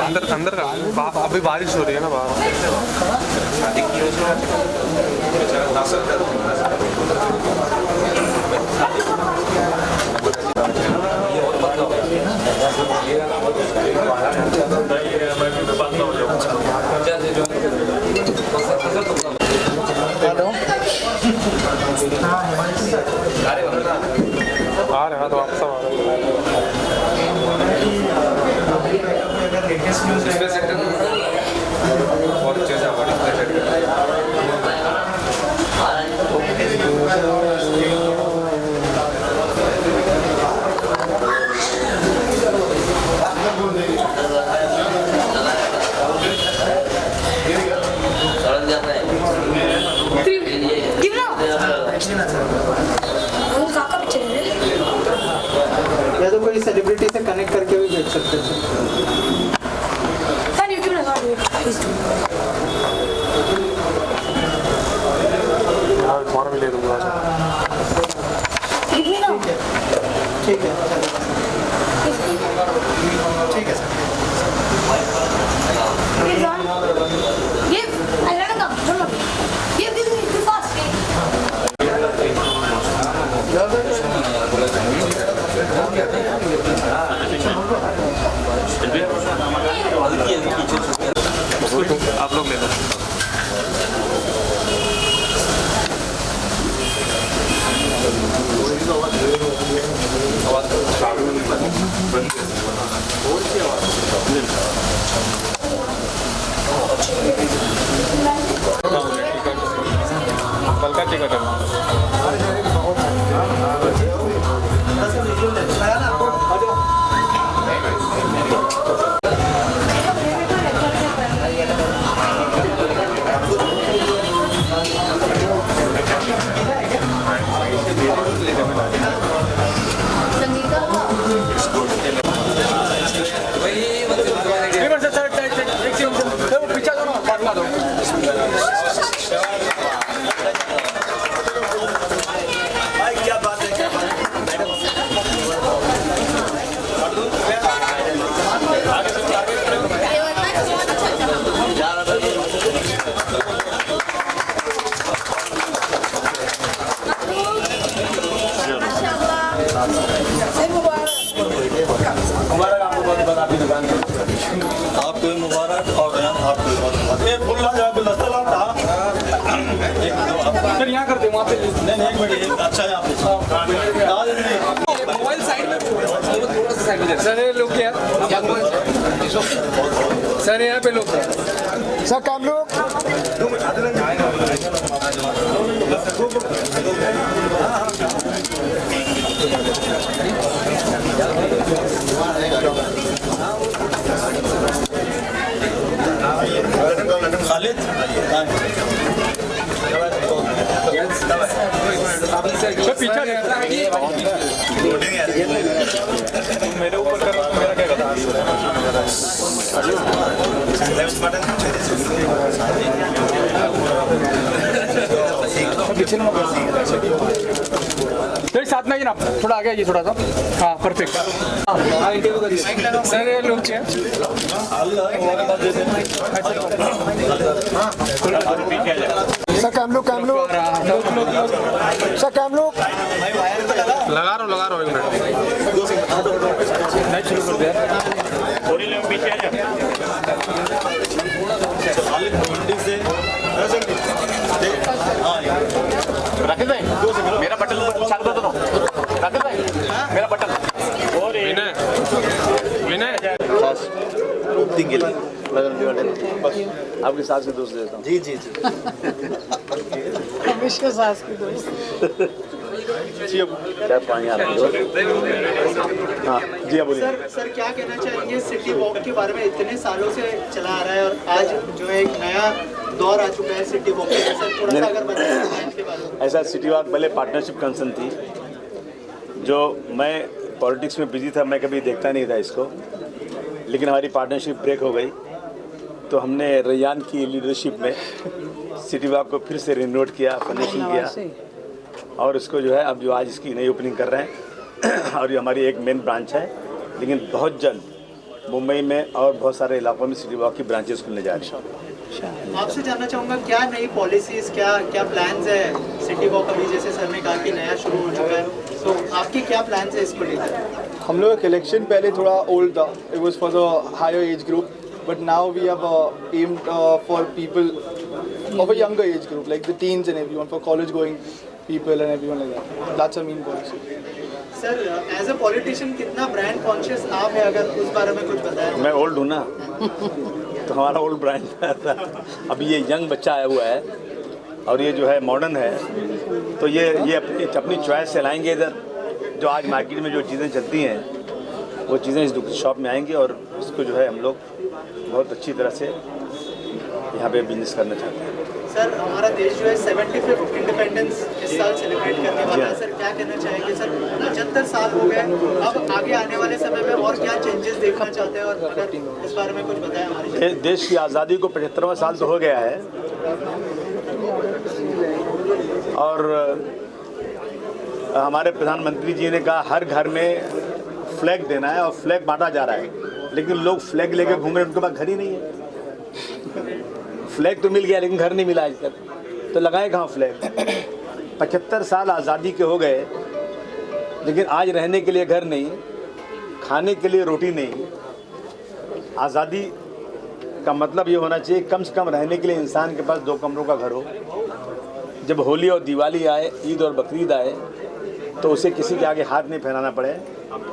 अंदर अंदर अभी बारिश हो रही है ना बाहर। हेलो आ रहे हैं तो वापस आ रहे या तो कोई सेलिब्रिटी से कनेक्ट करके भी भेज सकते हैं सर। यूट्यूब लगा दो तुम्हारा भी ले लूँगा। ठीक है ठीक है सर। आप लोग ले लो। कल का टिकट है। आपको मुबारक और आपको सर यहाँ करते वहाँ पे नहीं एक मिनट अच्छा है आप मोबाइल साइड में थोड़ा सा साइड में सर ये लोग क्या सर यहाँ पे लोग सर काम लोग खालिद पीछे मेरे ऊपर कर मेरा क्या कहता है साथ में ही ना थोड़ा आगे आइए थोड़ा सा। हाँ परफेक्ट। सर ये लोग क्या सर काम लोग सर काम लोग लगा रहा हूँ 1 मिनट। नहीं शुरू कर दिया थोड़ी लोग पीछे आ जाओ राकेश भाई मेरा बटन चालू कर दो। राकेश भाई मेरा बटन और विनय ओपनिंग के लिए आपके साथ से दोस्त देता हूँ। जी जी जी विश्व सास की दोस्त क्या पानी आ रहा है। हाँ जी आप बोलिए। सर क्या कहना चाहेंगे सिटी वॉक के बारे में? इतने सालों से चला आ रहा है और आज जो है एक नया दौर आ चुका है सिटी वॉक का। सर थोड़ा सा अगर बताएं इसके बारे में। ऐसा सिटी वॉक पहले पार्टनरशिप कंसर्न थी, जो मैं पॉलिटिक्स में बिजी था, मैं कभी देखता नहीं था इसको, लेकिन हमारी पार्टनरशिप ब्रेक हो गई तो हमने रैयान की लीडरशिप में सिटी वॉक को फिर से रिनोवेट किया, फर्निशिंग किया और इसको जो है अब जो आज इसकी नई ओपनिंग कर रहे हैं और ये हमारी एक मेन ब्रांच है लेकिन बहुत जल्द मुंबई में और बहुत सारे इलाकों में सिटी वॉक की ब्रांचेस खुलने जा रही हैं। आपसे जानना चाहूँगा क्या नई पॉलिसीज़ क्या प्लान्स है सिटी वॉक, अभी जैसे सर ने कहा कि नया शुरू हो चुका है, तो आपके क्या प्लान्स है इसको लेकर? हम लोग का कलेक्शन पहले थोड़ा ओल्ड था, it was for the higher age group, but now we have aimed for people of a younger age group like the teens and everyone, for college going people and everyone like that. That's a main policy. Sir as a politician कितना brand conscious आप है, अगर उस बारे में कुछ बताएं? मैं ओल्ड हूँ ना तो हमारा ओल्ड ब्रांड अभी ये यंग बच्चा आया हुआ है और ये जो है मॉडर्न है, तो ये अपनी चॉइस से लाएंगे इधर. जो आज मार्केट में जो चीज़ें चलती हैं वो चीज़ें इस शॉप में आएंगी और इसको जो है हम लोग बहुत अच्छी तरह से यहाँ पे बिजनेस करना चाहते हैं. सर हमारा देश जो है 75th इंडिपेंडेंस इस साल सेलिब्रेट करने वाला है. सर क्या कहना चाहेंगे? सर 75 साल हो गए, अब आगे आने वाले समय में और क्या चेंजेस देखना चाहते हैं, और अगर इस बारे में कुछ बताएं हमारे. देश की आज़ादी को 75वां साल तो हो गया है और हमारे प्रधानमंत्री जी ने कहा हर घर में फ्लैग देना है और फ्लैग बांटा जा रहा है, लेकिन लोग फ्लैग लेके घूम रहे हैं, उनके पास घर ही नहीं है. फ्लैग तो मिल गया लेकिन घर नहीं मिला आज तक, तो लगाए कहाँ फ्लैग? 75 साल आज़ादी के हो गए लेकिन आज रहने के लिए घर नहीं, खाने के लिए रोटी नहीं. आज़ादी का मतलब ये होना चाहिए कम से कम रहने के लिए इंसान के पास 2 कमरों का घर हो. जब होली और दिवाली आए, ईद और बकरीद आए, तो उसे किसी के आगे हाथ नहीं फैलाना पड़े,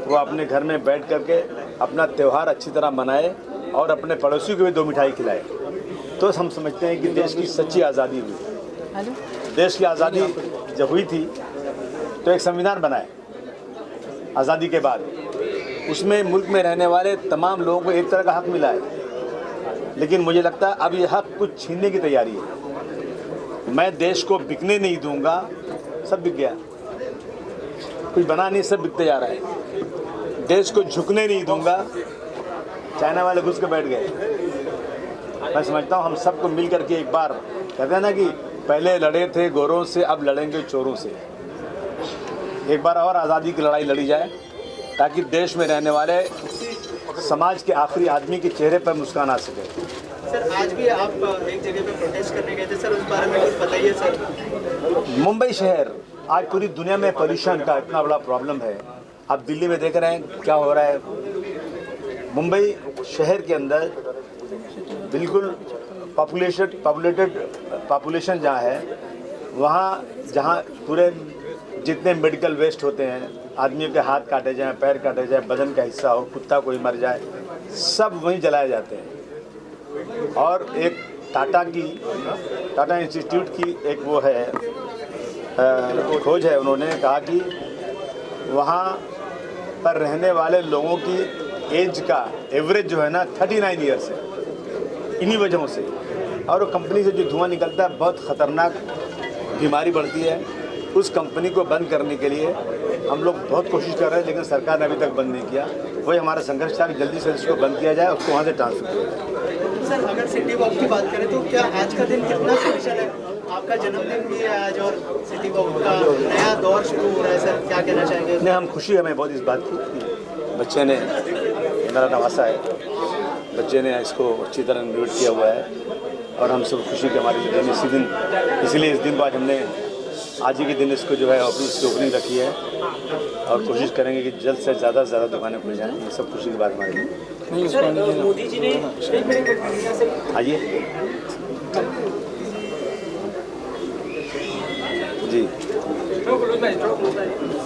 वो अपने घर में बैठ करके अपना त्यौहार अच्छी तरह मनाए और अपने पड़ोसी को भी 2 मिठाई खिलाए. तो हम समझते हैं कि देश की सच्ची आज़ादी हुई. देश की आज़ादी जब हुई थी तो एक संविधान बनाए आज़ादी के बाद, उसमें मुल्क में रहने वाले तमाम लोगों को एक तरह का हक मिला है. लेकिन मुझे लगता है अब ये हक कुछ छीनने की तैयारी है. मैं देश को बिकने नहीं दूंगा, सब बिक गया, कुछ बना नहीं, सब बिकते जा रहा है. देश को झुकने नहीं दूंगा, चाइना वाले घुस के बैठ गए. मैं समझता हूँ हम सबको मिल करके एक बार, कहते हैं ना कि पहले लड़े थे गोरों से, अब लड़ेंगे चोरों से. एक बार और आज़ादी की लड़ाई लड़ी जाए ताकि देश में रहने वाले समाज के आखिरी आदमी के चेहरे पर मुस्कान आ सके. सर आज भी आप एक जगह पे प्रोटेस्ट करने गए थे सर, उस बारे में कुछ बताइए सर. मुंबई शहर आज पूरी दुनिया में पोल्यूशन का इतना बड़ा प्रॉब्लम है. आप दिल्ली में देख रहे हैं क्या हो रहा है. मुंबई शहर के अंदर बिल्कुल पॉपुलेशन जहाँ है, वहाँ जहाँ पूरे जितने मेडिकल वेस्ट होते हैं, आदमियों के हाथ काटे जाएं, पैर काटे जाए, बदन का हिस्सा हो, कुत्ता कोई मर जाए, सब वहीं जलाए जाते हैं. और एक टाटा इंस्टीट्यूट की एक वो है खोज है, उन्होंने कहा कि वहाँ पर रहने वाले लोगों की एज का एवरेज जो है ना 39 ईयर्स है, इन्हीं वजहों से. और वो कंपनी से जो धुआं निकलता है बहुत ख़तरनाक बीमारी बढ़ती है. उस कंपनी को बंद करने के लिए हम लोग बहुत कोशिश कर रहे हैं, लेकिन सरकार ने अभी तक बंद नहीं किया. वही हमारा संघर्ष था कि जल्दी से इसको बंद किया जाए, उसको वहाँ से ट्रांसफर किया जाए. सर अगर सिटी वॉक की बात करें तो क्या आज का दिन कितना स्पेशल है? आपका जन्मदिन भी है आज और सिटी वॉक का नया दौर शुरू हो रहा है. सर क्या कहना चाहेंगे? नहीं, हम खुशी हमें बहुत इस बात की, बच्चे ने मेरा नवासा है, बच्चे ने इसको अच्छी तरह इन्वाइट किया हुआ है और हम सब खुशी के हमारे दिन इसी दिन, इसलिए इस दिन को आज हमने आज ही के दिन इसको जो है ऑफिस की ओपनिंग रखी है और कोशिश करेंगे कि जल्द से ज़्यादा दुकानें खुल जाएँ. ये सब खुशी की बात हमारे लिए. सर मोदी जी ने आइए जी.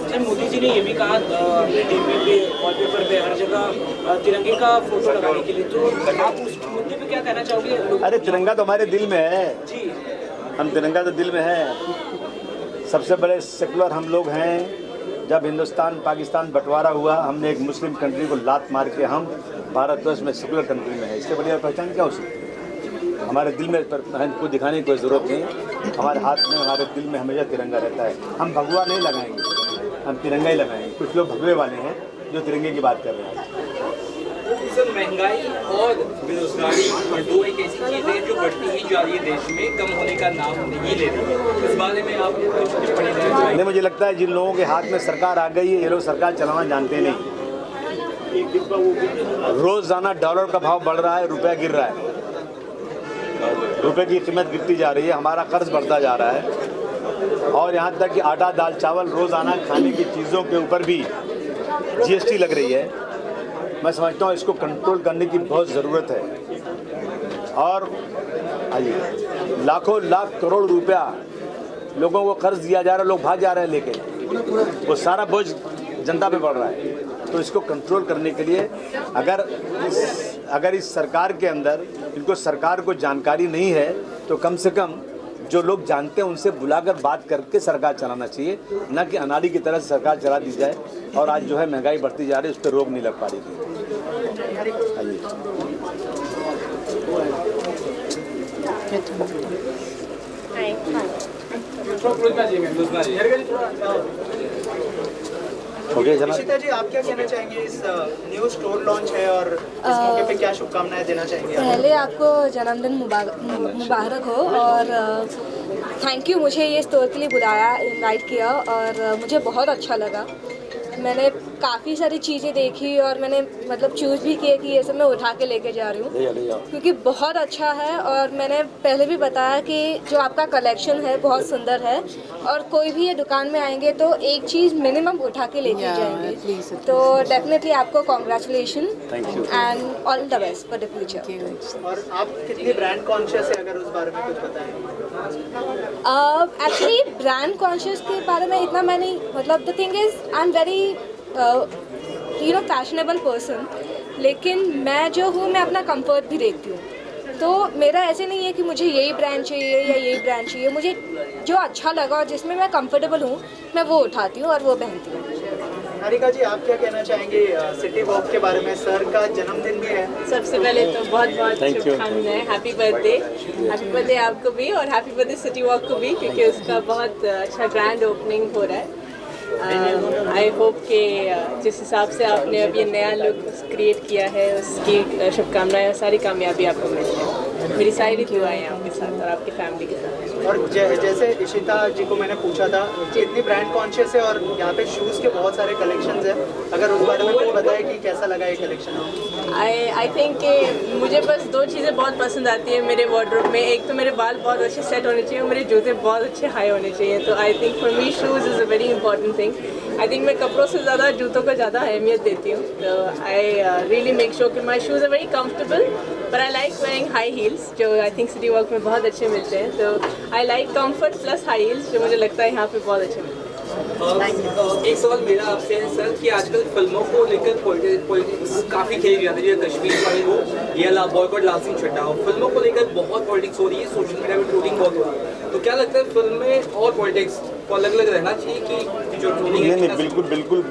सर मोदी जी ने ये भी कहा टीवी पे वॉलपेपर पे हर जगह तिरंगे का फोटो लगाने के लिए, तो आप उस मुद्दे पे क्या कहना चाहोगे? अरे तिरंगा तो हमारे दिल में है जी, हम तिरंगा तो दिल में है. सबसे बड़े सेकुलर हम लोग हैं. जब हिंदुस्तान पाकिस्तान बंटवारा हुआ, हमने एक मुस्लिम कंट्री को लात मार के हम भारतवर्ष में सेकुलर कंट्री में है. इससे बढ़िया पहचान क्या हो सकती है? हमारे दिल में को दिखाने की कोई ज़रूरत नहीं. हमारे हाथ में, हमारे दिल में हमेशा तिरंगा रहता है. हम भगवा नहीं लगाएंगे, हम तिरंगा ही लगाएंगे. कुछ लोग भगवे वाले हैं जो तिरंगे की बात कर रहे हैं. सर महंगाई और बेरोजगारी ये दो एक ऐसी चीज़ें हैं जो बढ़ती ही जा रही है देश में, कम होने का नाम नहीं ले रही है. इस बारे में आप कुछ टिप्पणी देना चाहिए? नहीं, मुझे लगता है जिन लोगों के हाथ में सरकार आ गई है, ये लोग सरकार चलाना जानते नहीं. रोज़ाना डॉलर का भाव बढ़ रहा है, रुपया गिर रहा है, रुपए की कीमत गिरती जा रही है, हमारा कर्ज बढ़ता जा रहा है और यहाँ तक कि आटा दाल चावल रोज़ाना खाने की चीज़ों के ऊपर भी जीएसटी लग रही है। मैं समझता हूँ इसको कंट्रोल करने की बहुत ज़रूरत है और लाखों लाख करोड़ रुपया लोगों को कर्ज दिया जा रहा है, लोग भाग जा रहे हैं लेके, वो सारा बोझ जनता पे पड़ रहा है। तो इसको कंट्रोल करने के लिए अगर इस सरकार के अंदर इनको सरकार को जानकारी नहीं है तो कम से कम जो लोग जानते हैं उनसे बुलाकर बात करके सरकार चलाना चाहिए, न कि अनाड़ी की तरह सरकार चला दी जाए। और आज जो है महंगाई बढ़ती जा रही है, उस पर रोक नहीं लग पा रही थी। इशिता जी, आप क्या कहना चाहेंगे? इस न्यू स्टोर लॉन्च है और इस मौके पे क्या शुभकामनाएं देना चाहेंगे? पहले आपको जन्मदिन मुबारक हो और थैंक यू, मुझे ये स्टोर के लिए बुलाया, इनवाइट किया और मुझे बहुत अच्छा लगा। मैंने काफ़ी सारी चीज़ें देखी और मैंने मतलब चूज़ भी किए कि ये सब मैं उठा के लेके जा रही हूँ क्योंकि बहुत अच्छा है। और मैंने पहले भी बताया कि जो आपका कलेक्शन है बहुत सुंदर है और कोई भी ये दुकान में आएंगे तो एक चीज़ मिनिमम उठा के लेके जाएंगे। तो डेफिनेटली आपको congratulation and all the best for the future. और आप कितनी ब्रांड कॉन्शियस है, अगर उस बारे में कुछ बताएं? एक्चुअली ब्रांड कॉन्शियस के बारे में इतना मैं नहीं, मतलब the thing is I am very fashionable person, लेकिन मैं जो हूँ मैं अपना कंफर्ट भी देखती हूँ। तो मेरा ऐसे नहीं है कि मुझे यही ब्रांड चाहिए या यही ब्रांड चाहिए, मुझे जो अच्छा लगा और जिसमें मैं कंफर्टेबल हूँ मैं वो उठाती हूँ और वो पहनती हूँ। हारिका जी, आप क्या कहना चाहेंगे सिटी वॉक के बारे में? सर का जन्मदिन भी है। सबसे पहले तो बहुत बहुत शुभकामनाएं, हैप्पी बर्थडे आपको भी और हैप्पी बर्थडे सिटी वॉक को भी, क्योंकि उसका बहुत अच्छा ग्रैंड ओपनिंग हो रहा है। आई होप कि जिस हिसाब से आपने अब ये नया लुक क्रिएट किया है उसकी शुभकामनाएं और सारी कामयाबी आपको मिल जाए। मेरी सारी दुआएं आपके साथ और आपकी फैमिली के साथ। और जैसे इशिता जी को मैंने पूछा था कि इतनी ब्रांड कॉन्शियस है और यहाँ पे शूज़ के बहुत सारे कलेक्शंस हैं, अगर उस बारे में कुछ बताएं कि कैसा लगा ये कलेक्शन? आई थिंक कि मुझे बस दो चीज़ें बहुत पसंद आती है मेरे वार्डरोब में। एक तो मेरे बाल बहुत अच्छे सेट होने चाहिए और मेरे जूते बहुत अच्छे हाई होने चाहिए। तो I think for me shoes is a very important thing. I think मैं कपड़ों से ज़्यादा जूतों को ज़्यादा अहमियत देती हूँ। तो आई रियली मेक श्योर कि my shoes are very comfortable, but I like wearing high heels जो आई थिंक सिटी वॉक में बहुत अच्छे मिलते हैं। तो I like comfort plus high heels जो मुझे लगता है यहाँ पे बहुत अच्छे मिलते हैं। एक सवाल मेरा आपसे है सर कि आजकल फिल्मों को लेकर पॉलिटिक्स काफ़ी खेली जाती है, कश्मीर फाइल हो या बॉयकॉट लाल सिंह चड्ढा हो, फिल्मों को लेकर बहुत पॉलिटिक्स हो रही है, सोशल मीडिया में ट्रोलिंग बहुत हो रही है। तो क्या लगता है फिल्म में और पॉलिटिक्स को अलग अलग रहना चाहिए कि जो ट्रोलिंग है? नहीं,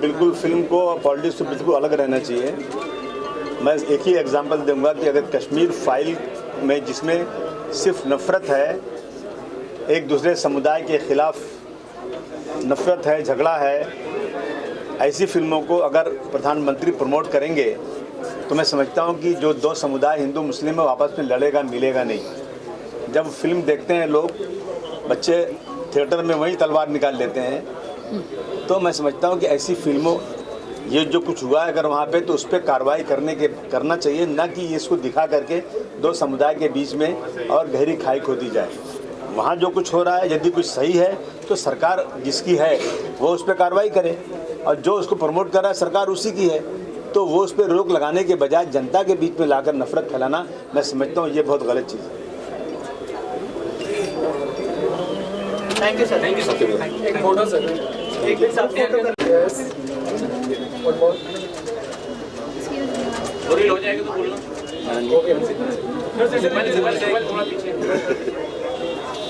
बिल्कुल फिल्म को और पॉलिटिक्स से बिल्कुल अलग रहना चाहिए। मैं एक ही एग्जांपल दूंगा कि अगर कश्मीर फाइल में जिसमें सिर्फ नफ़रत है, एक दूसरे समुदाय के ख़िलाफ़ नफ़रत है, झगड़ा है, ऐसी फिल्मों को अगर प्रधानमंत्री प्रमोट करेंगे तो मैं समझता हूं कि जो दो समुदाय हिंदू मुस्लिम है आपस में लड़ेगा मिलेगा नहीं। जब फिल्म देखते हैं लोग, बच्चे थिएटर में वही तलवार निकाल लेते हैं। तो मैं समझता हूं कि ऐसी फिल्मों, ये जो कुछ हुआ है अगर वहाँ पे, तो उस पर कार्रवाई करना चाहिए, न कि इसको दिखा करके दो समुदाय के बीच में और गहरी खाई खोदी जाए। वहाँ जो कुछ हो रहा है यदि कुछ सही है तो सरकार जिसकी है वो उस पर कार्रवाई करे, और जो उसको प्रमोट कर रहा है सरकार उसी की है, तो वो उस पर रोक लगाने के बजाय जनता के बीच में लाकर नफरत फैलाना, मैं समझता हूँ ये बहुत गलत चीज़ है। Thank you sir. एक फोटो सर, एक साथ फोटो कर। हो जाएगा तो बोलना।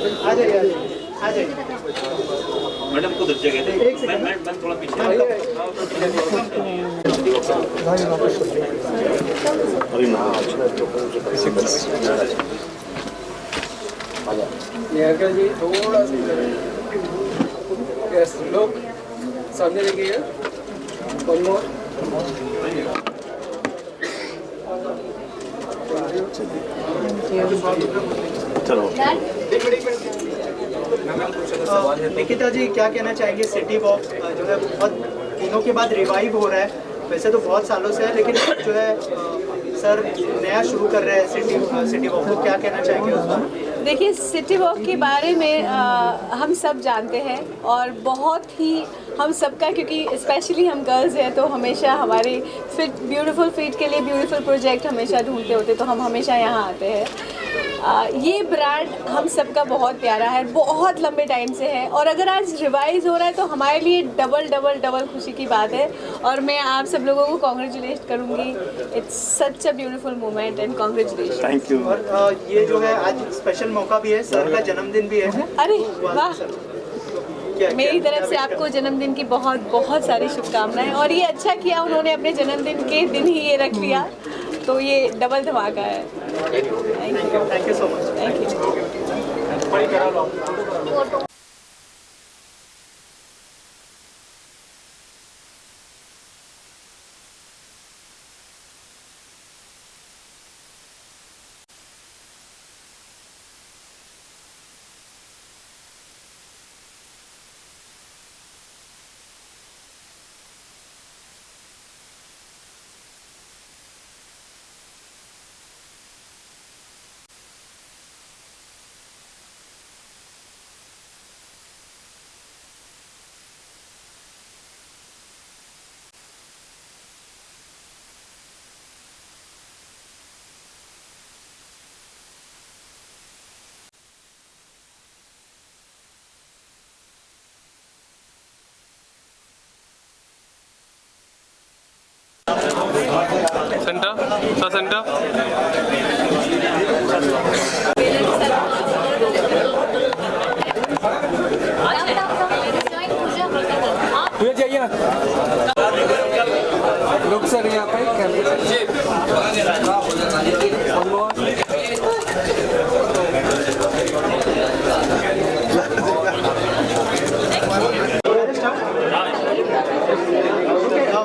आ जाइए, आ जाइए। मैडम को दस जगह दे, मैं थोड़ा पीछे। निहारिका जी थोड़ा सा लोग सामने देखिए। One more. चलो निकिता जी, क्या कहना चाहेंगे? सिटी वॉक जो है बहुत दिनों के बाद रिवाइव हो रहा है वैसे तो बहुत सालों से है, लेकिन जो है सर नया शुरू कर रहे हैं सिटी वॉक, तो क्या कहना चाहेंगे उसमें? देखिए, सिटी वॉक के बारे में हम सब जानते हैं और बहुत ही हम सबका, क्योंकि स्पेशली हम गर्ल्स हैं तो हमेशा हमारे ब्यूटीफुल फीट के लिए ब्यूटीफुल प्रोजेक्ट हमेशा ढूंढते होते, तो हम हमेशा यहाँ आते हैं। ये ब्रांड हम सबका बहुत प्यारा है, बहुत लंबे टाइम से है, और अगर आज रिवाइज हो रहा है तो हमारे लिए डबल डबल डबल खुशी की बात है। और मैं आप सब लोगों को कॉन्ग्रेचुलेट करूँगी। It's such a beautiful moment and congratulation. Thank you. और ये जो है आज स्पेशल मौका भी है, सर का जन्मदिन भी है। अरे वाह, मेरी तरफ से आपको जन्मदिन की बहुत बहुत सारी शुभकामनाएं। और ये अच्छा किया उन्होंने अपने जन्मदिन के दिन ही ये रख लिया, तो ये डबल धमाका है। Thank you so much. Thank you. Centre तुझे चाहिए ना रुक सर यहाँ पे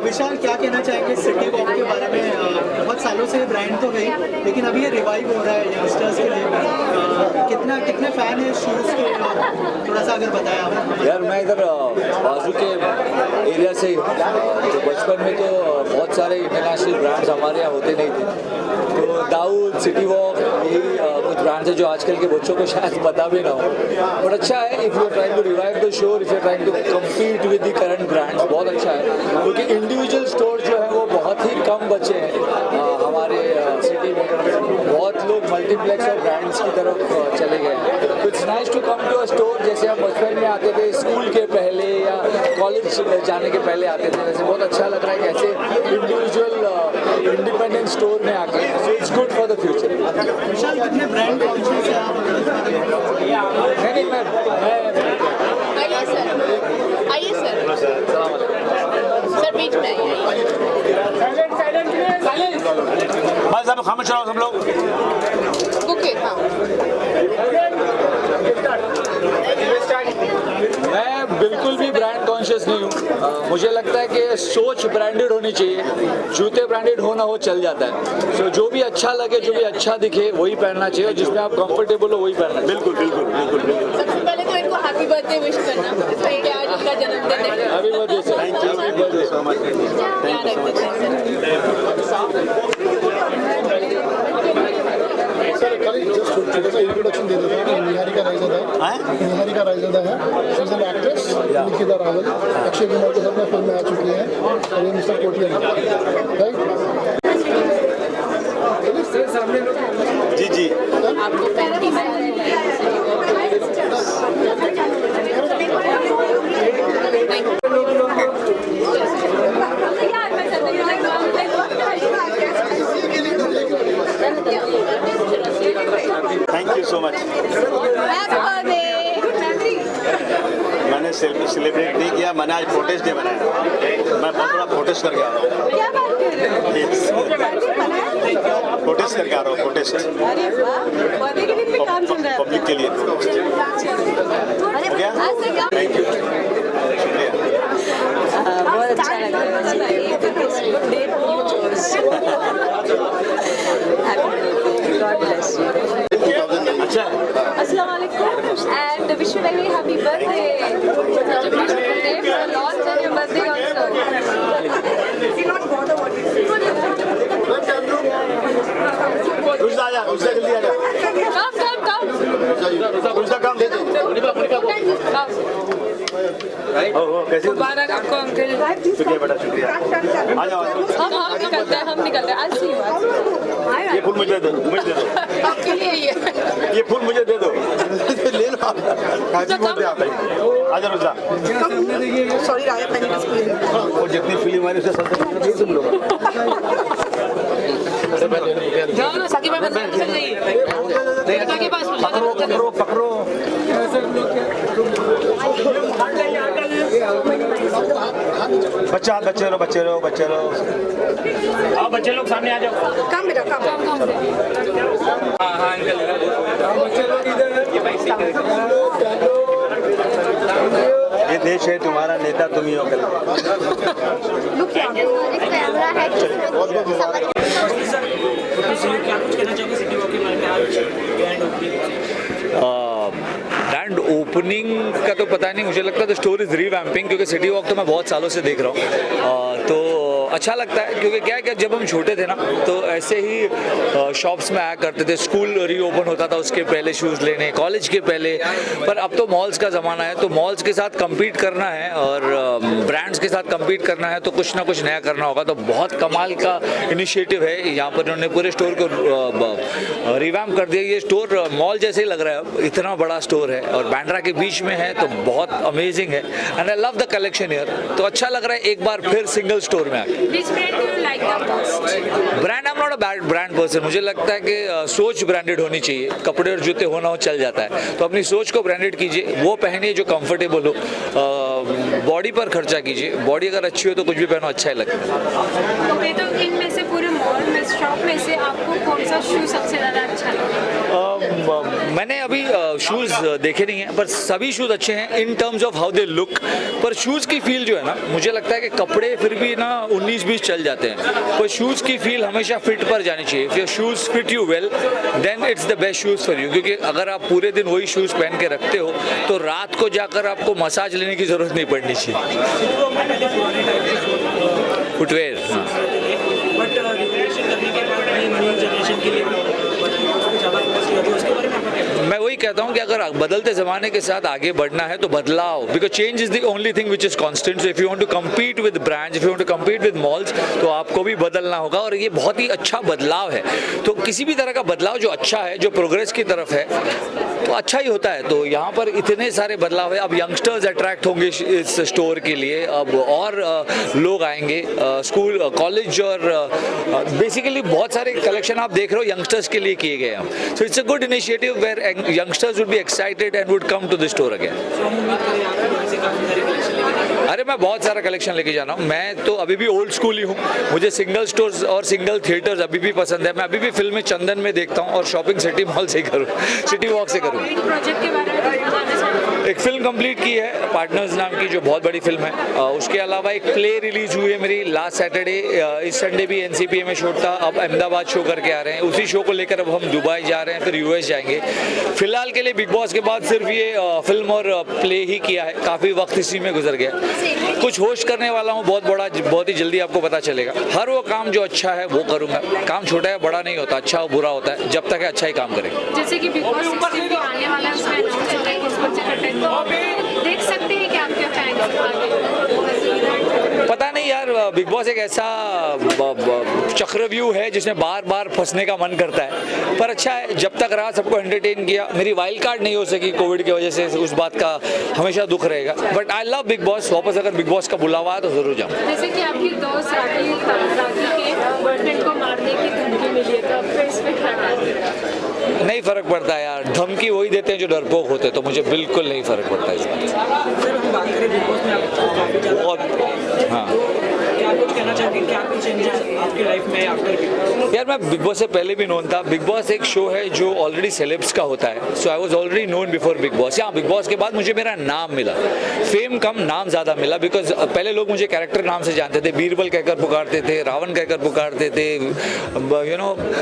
विशाल, क्या कहना चाहेंगे सिटी वॉक के बारे में? बहुत सालों से ब्रांड तो गई, लेकिन अभी ये रिवाइव हो रहा है यंगस्टर्स के लिए। कितने फैन है शूज़ के? थोड़ा सा अगर बताया आप। यार मैं इधर बाजू के एरिया से, तो बचपन में तो बहुत सारे इंटरनेशनल ब्रांड्स हमारे यहाँ होते नहीं थे, तो दाऊद, सिटी वॉक, यही कुछ ब्रांड्स है जो आजकल के बच्चों को शायद पता भी ना हो। बट अच्छा है, if you are trying to revive the show, if you are trying to compete with the current brands, बहुत अच्छा है, क्योंकि इंडिविजुअल स्टोर जो है वो बहुत ही कम बचे हैं हमारे सिटी में। बहुत लोग मल्टीप्लेक्स और ब्रांड्स की तरफ चले गए। तो it's nice to come to a store, जैसे हम बचपन में आते थे स्कूल के पहले या कॉलेज जाने के पहले आते थे, वैसे बहुत अच्छा लग रहा है कैसे इंडिविजुअल इंडिपेंडेंट स्टोर में आके। So it's good for the future. Vishal, कितने ब्रांड कॉन्शियस है आप? नहीं, मैं आइए सर बीच में आइए। भाई साहब खामोश रहो सब लोग। ओके, हाँ। मैं बिल्कुल भी ब्रांड कॉन्शियस नहीं हूँ। मुझे लगता है कि सोच ब्रांडेड होनी चाहिए, जूते ब्रांडेड होना हो चल जाता है। सो जो भी अच्छा लगे, जो भी अच्छा दिखे वही पहनना चाहिए, और जिसमें आप कंफर्टेबल हो वही पहनना। बिल्कुल बिल्कुल बिल्कुल बिल्कुल। सबसे पहले तो इनको हैप्पी बर्थडे विश करना, क्योंकि आज उनका जन्मदिन है। Happy birthday sir. Thank you so much. ध्यान रखते सर छोटा सा इंट्रोडक्शन दे देता हूँ। निहारिका रायज़ादा है, she is an actress. Nikita Rawal, Akshay Kumar के साथ में फिल्म में आ चुकी है, और ये मिस्टर कोटिया राइट। जी जी। Thank you so much. मैंने सेलिब्रेट नहीं किया, मैंने आज प्रोटेस्ट डे मनाया। मैं बहुत बड़ा प्रोटेस्ट करके आ रहा हूँ। क्या बात कर रहे हो? प्रोटेस्ट करके आ रहा हूँ, प्रोटेस्ट। अरे वाह, बर्थडे के दिन पे काम चल रहा है पब्लिक के लिए। हो गया? थैंक यू, शुक्रिया। बहुत अच्छा लग रहा है। अच्छा, अस्सलाम वालेकुम and wish you very happy birthday. Such a beautiful day for launch and your birthday also. शुक्रिया बेटा, शुक्रिया। आ जाओ। हम निकलते हैं। I'll see you. ये फूल मुझे दे दो, मुझे दे दो। आपके लिए ये फूल मुझे दे दो। ले लो आप। काजी बोलते आप। आ जाओ रुजा। सॉरी राया पहले वो जितनी फिल्म वाली उससे सबसे तुम लोग। जाओ साकिब भाई बंद कर जाइए। के पास पकड़ो। बच्चे रहो। आओ बच्चे लोग सामने आ जाओ। काम बेटा काम। हाँ अंकल ये भाई ये देश है तुम्हारा, नेता तुम ही हो। क्या कुछ कहना चाहोगे सिटी वॉक के बारे में आज ग्रैंड ओपनिंग? ग्रैंड ओपनिंग का तो पता नहीं, मुझे लगता है द स्टोर इज रीवैम्पिंग, क्योंकि सिटी वॉक तो मैं बहुत सालों से देख रहा हूँ। तो अच्छा लगता है, क्योंकि क्या है कि जब हम छोटे थे ना तो ऐसे ही शॉप्स में आया करते थे। स्कूल रीओपन होता था उसके पहले शूज़ लेने, कॉलेज के पहले। पर अब तो मॉल्स का ज़माना है, तो मॉल्स के साथ कम्पीट करना है और ब्रांड्स के साथ कम्पीट करना है, तो कुछ ना कुछ नया करना होगा। तो बहुत कमाल का इनिशिएटिव है यहाँ पर, उन्होंने पूरे स्टोर को रिवैम्प कर दिया। ये स्टोर मॉल जैसे ही लग रहा है, इतना बड़ा स्टोर है और बांद्रा के बीच में है, तो बहुत अमेजिंग है। And I love the collection here. तो अच्छा लग रहा है एक बार फिर सिंगल स्टोर में आके। Which brand do you like the most? Brand I am not a brand person. मुझे लगता है कि सोच ब्रांडेड होनी चाहिए। कपड़े और जूते होना हो चल जाता है, तो अपनी सोच को ब्रांडेड कीजिए, वो पहनिए जो कंफर्टेबल हो। बॉडी पर खर्चा कीजिए, बॉडी अगर अच्छी हो तो कुछ भी पहनो अच्छा ही लगता है। ओके, तो इनमें से पूरे मॉल में शॉप में से आपको कौन सा शू सबसे ज़्यादा अच्छा लगा? मैंने अभी शूज़ देखे नहीं हैं, पर सभी शूज़ अच्छे हैं in terms of how they look. पर शूज़ की फील जो है ना, मुझे लगता है कि कपड़े फिर भी ना 19-20 चल जाते हैं, पर शूज़ की फील हमेशा फिट पर जानी चाहिए। If your shoes fit you well then it's the best shoes for you. क्योंकि अगर आप पूरे दिन वही शूज़ पहन के रखते हो तो रात को जाकर आपको मसाज लेने की ज़रूरत नहीं पड़नी चाहिए। फुटवेयर बट रिवोल्यूशन करने के बाद न्यू जनरेशन के लिए ज़्यादा फोकस किया था, उसके बारे में आपका क्या? मैं वही कहता हूँ कि अगर बदलते ज़माने के साथ आगे बढ़ना है तो बदलाव, because change is the only thing which is constant. So if you want to compete with brands, if you want to compete with malls, तो आपको भी बदलना होगा। और ये बहुत ही अच्छा बदलाव है। तो किसी भी तरह का बदलाव जो अच्छा है, जो प्रोग्रेस की तरफ है, तो अच्छा ही होता है। तो यहाँ पर इतने सारे बदलाव है। अब यंगस्टर्स अट्रैक्ट होंगे इस स्टोर के लिए, अब और लोग आएंगे। स्कूल, कॉलेज और बेसिकली बहुत सारे कलेक्शन आप देख रहे हो यंगस्टर्स के लिए किए गए हैं। So it's a good initiative where youngsters would be excited and would come to the store again. अरे मैं बहुत सारा कलेक्शन लेके जाना हूँ। मैं तो अभी भी ओल्ड स्कूल ही हूँ। मुझे सिंगल स्टोर्स और सिंगल थिएटर्स अभी भी पसंद है। मैं अभी भी फिल्में चंदन में देखता हूँ और शॉपिंग सिटी मॉल से करूँ, सिटी वॉक से करूँ। प्रोजेक्ट के बारे में जानना चाहूँगा। एक फिल्म कंप्लीट की है पार्टनर्स नाम की, जो बहुत बड़ी फिल्म है। उसके अलावा एक प्ले रिलीज हुई है मेरी लास्ट सैटरडे। इस संडे भी एनसीपीए में शो था, अब अहमदाबाद शो करके आ रहे हैं। उसी शो को लेकर अब हम दुबई जा रहे हैं, फिर यूएस जाएंगे। फिलहाल के लिए बिग बॉस के बाद सिर्फ ये फिल्म और प्ले ही किया है। काफ़ी वक्त इसी में गुजर गया। कुछ होस्ट करने वाला हूँ बहुत ही जल्दी, आपको पता चलेगा। हर वो काम जो अच्छा है वो करूँगा। काम छोटा है बड़ा नहीं होता, अच्छा हो बुरा होता है, जब तक है अच्छा ही काम करेंगे। जैसे कि बिग बॉस 16 भी आने वाला है, उसमें अनाउंस हो रहा है कि उसको टिकट है, तो देख सकते हैं कि आप क्या चाहेंगे आगे? पता नहीं यार, बिग बॉस एक ऐसा चक्रव्यूह है जिसमें बार बार फंसने का मन करता है। पर अच्छा है, जब तक रहा सबको एंटरटेन किया। मेरी वाइल्ड कार्ड नहीं हो सकी कोविड की वजह से, उस बात का हमेशा दुख रहेगा। But I love big boss. वापस अगर बिग बॉस का बुलावा है तो जरूर जाऊँ। जैसे कि आपकी दोस्त राखी के बॉयफ्रेंड को मारने की धमकी मिली है, तो आप फिर इस पर क्या करेंगे? नहीं फ़र्क पड़ता है यार, धमकी वही देते हैं जो डरपोक होते हैं, तो मुझे बिल्कुल नहीं फ़र्क पड़ता इस बात से। सर हम बात करें बिग बॉस में आप और हाँ, क्या कुछ कहना चाहोगे, क्या कुछ चेंजेस आपकी लाइफ में आफ्टर बिग बॉस? यार मैं बिग बॉस से पहले भी नोन था। बिग बॉस एक शो है जो ऑलरेडी सेलेब्स का होता है। So I was already known before Bigg Boss. यहाँ बिग बॉस के बाद मुझे मेरा नाम मिला, फेम कम नाम ज़्यादा मिला। बिकॉज पहले लोग मुझे कैरेक्टर नाम से जानते थे, बीरबल कहकर पुकारते थे, रावण कहकर पुकारते थे,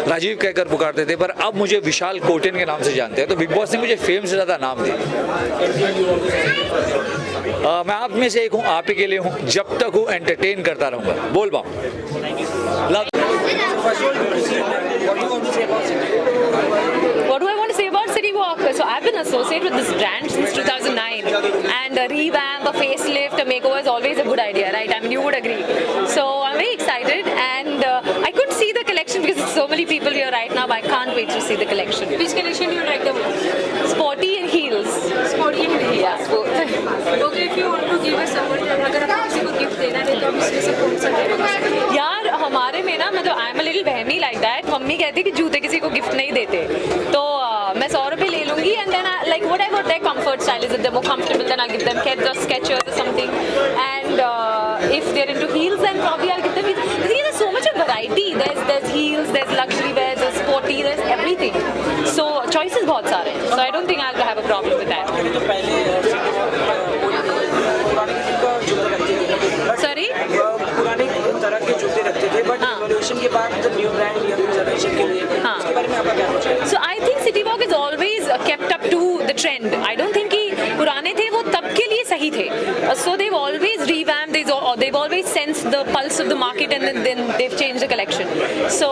राजीव कहकर पुकारते थे। पर अब मुझे विशाल कोटेन के नाम से जानते हैं। तो बिग बॉस ने मुझे फेम से ज़्यादा नाम दिया। मैं आप में से एक हूँ, आप ही के लिए हूँ, जब तक हूँ एंटरटेन करता रहूँगा। बोल पाऊँ What do I want to say about City Walk? So I've been associate with this brand since 2009, and a revamp, a facelift, a makeover is always a good idea, right? I mean, you would agree. So I'm very excited, and I could see the collection because there's so many people here right now. But I can't wait to see the collection. Which collection do you like the most? Sporty and heels. Sporty and heels. Yeah, both. Okay, if you want to give us someone, अगर आप किसी को gift देना है तो आप इसमें से कौन सा देना? यार हमारे में ना मतलब आई एम अ लिटिल बहमी लाइक दैट. मम्मी कहती कि जूते किसी को गिफ्ट नहीं देते, तो मैं 100 रुपये ले लूँगी and then like whatever their comfort style is, if they more comfortable then I give them Keds or Skechers or something, and if they're into heels then probably I'll give them heels. I think there's so much of variety. There's heels, there's luxury wear, there's sporty, there's everything. So choices बहुत सारे हैं. So I don't think I'll have a problem with that. तो पहले Sorry? पुराने तरह के जूते रखते थे, बट रिवॉल्यूशन के बाद जब न्यू ब्रांड लिया जनरेशन के लिए, उसके बारे में आपका क्या सोच है? So I think City Walk is always kept up to the trend. I don't think कि पुराने थे वो तब के लिए सही थे. So they've always revamped, they've always sensed the pulse of the market, and then they've changed the collection. So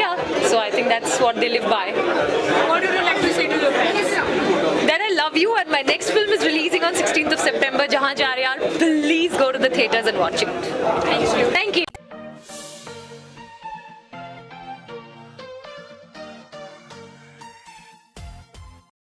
yeah, so I think that's what they live by. What would you like to say to your friends? That I love you, and my next film is releasing on 16th of September. Jahan Ja Rahe Yaar, please go to the theaters and watch it. Thank you. Thank you.